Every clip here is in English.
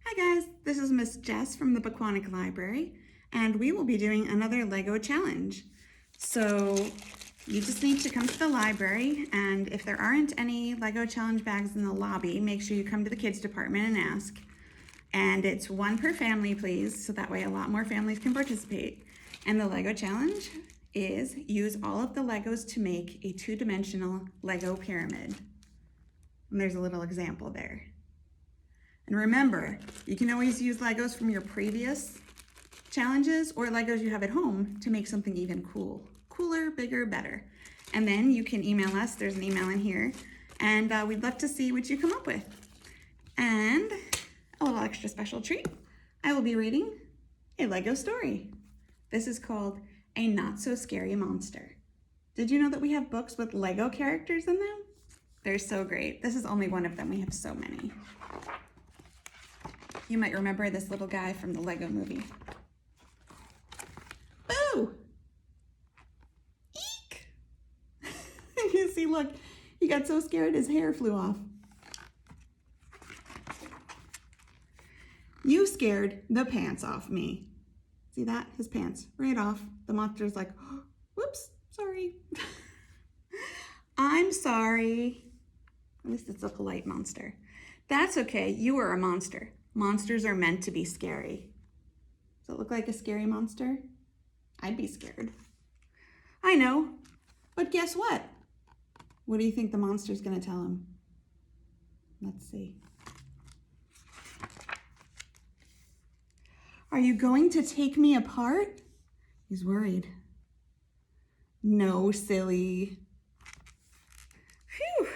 Hi guys, this is Miss Jess from the Pequonic Library, and we will be doing another Lego challenge. So you just need to come to the library, and if there aren't any Lego challenge bags in the lobby, make sure you come to the kids department and ask. And it's one per family, please, so that way a lot more families can participate. And the Lego challenge is use all of the Legos to make a two-dimensional Lego pyramid. And there's a little example there. And remember, you can always use Legos from your previous challenges or Legos you have at home to make something even cooler, bigger, better. And then you can email us, there's an email in here, and we'd love to see what you come up with. And a little extra special treat, I will be reading a Lego story. This is called A Not So Scary Monster. Did you know that we have books with Lego characters in them? They're so great. This is only one of them, we have so many. You might remember this little guy from the Lego movie. Boo! Eek! You see, look, he got so scared his hair flew off. You scared the pants off me. See that? His pants right off. The monster's like, oh, whoops, sorry. I'm sorry. At least it's a polite monster. That's okay, you are a monster. Monsters are meant to be scary. Does it look like a scary monster? I'd be scared. I know, but guess what? What do you think the monster's gonna tell him? Let's see. Are you going to take me apart? He's worried. No, silly. Phew.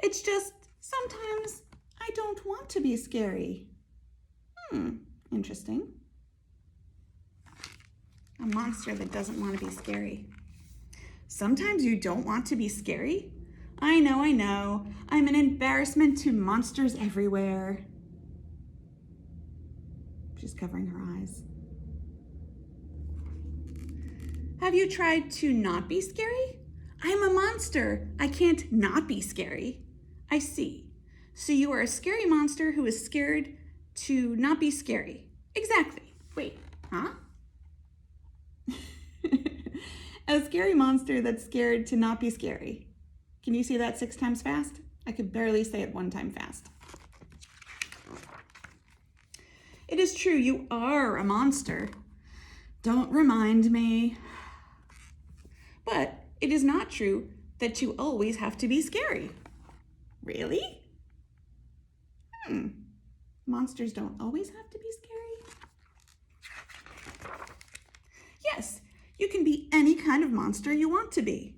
It's just sometimes I don't want to be scary. Interesting. A monster that doesn't want to be scary. Sometimes you don't want to be scary? I know. I'm an embarrassment to monsters everywhere. She's covering her eyes. Have you tried to not be scary? I'm a monster. I can't not be scary. I see. So you are a scary monster who is scared to not be scary. Exactly. Wait, huh? A scary monster that's scared to not be scary. Can you say that 6 times fast? I could barely say it 1 time fast. It is true, you are a monster. Don't remind me. But it is not true that you always have to be scary. Really? Monsters don't always have to be scary. Yes, you can be any kind of monster you want to be.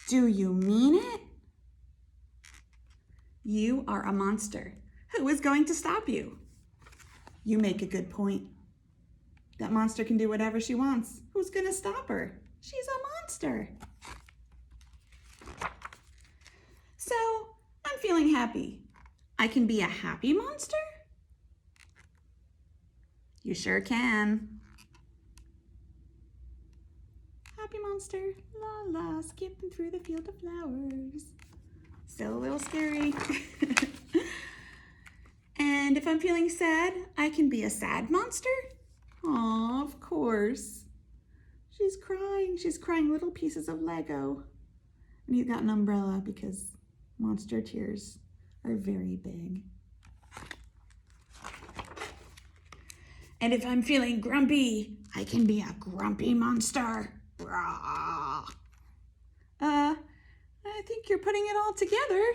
Do you mean it? You are a monster. Who is going to stop you? You make a good point. That monster can do whatever she wants. Who's going to stop her? She's a monster. So, I'm feeling happy. I can be a happy monster? You sure can. Happy monster, la la, skipping through the field of flowers. Still a little scary. And if I'm feeling sad, I can be a sad monster? Aw, of course. She's crying little pieces of Lego. And he's got an umbrella because monster tears are very big. And if I'm feeling grumpy, I can be a grumpy monster. Rah. I think you're putting it all together.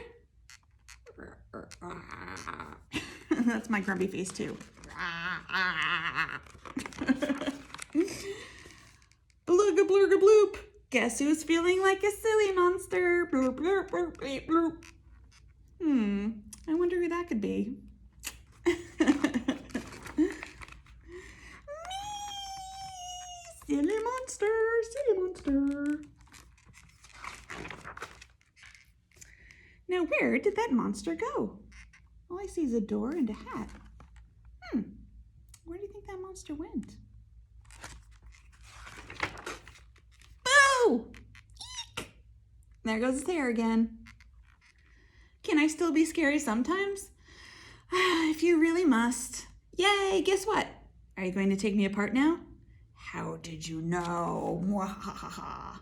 That's my grumpy face too. Blooga blooga bloop. Guess who's feeling like a silly monster? Bloop bloop bloop bloop bloop. I wonder who that could be. Me! Silly monster, silly monster. Now where did that monster go? All I see is a door and a hat. Where do you think that monster went? Boo! Eek! There goes his hair again. Can I still be scary sometimes? If you really must. Yay, guess what? Are you going to take me apart now? How did you know? Mwahaha.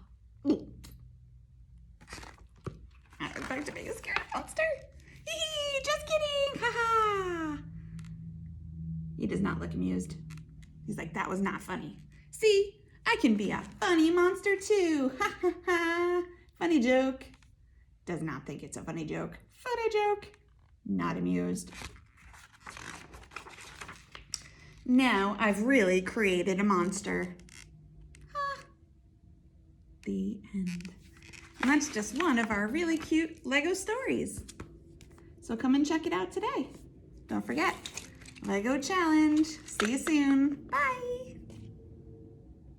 I'm going to be a scary monster. Hee, just kidding. Ha. He does not look amused. He's like, that was not funny. See, I can be a funny monster too. Ha ha ha. Funny joke. Does not think it's a funny joke. Funny joke. Not amused. Now I've really created a monster. The end. And that's just one of our really cute Lego stories. So come and check it out today. Don't forget, Lego challenge. See you soon. Bye.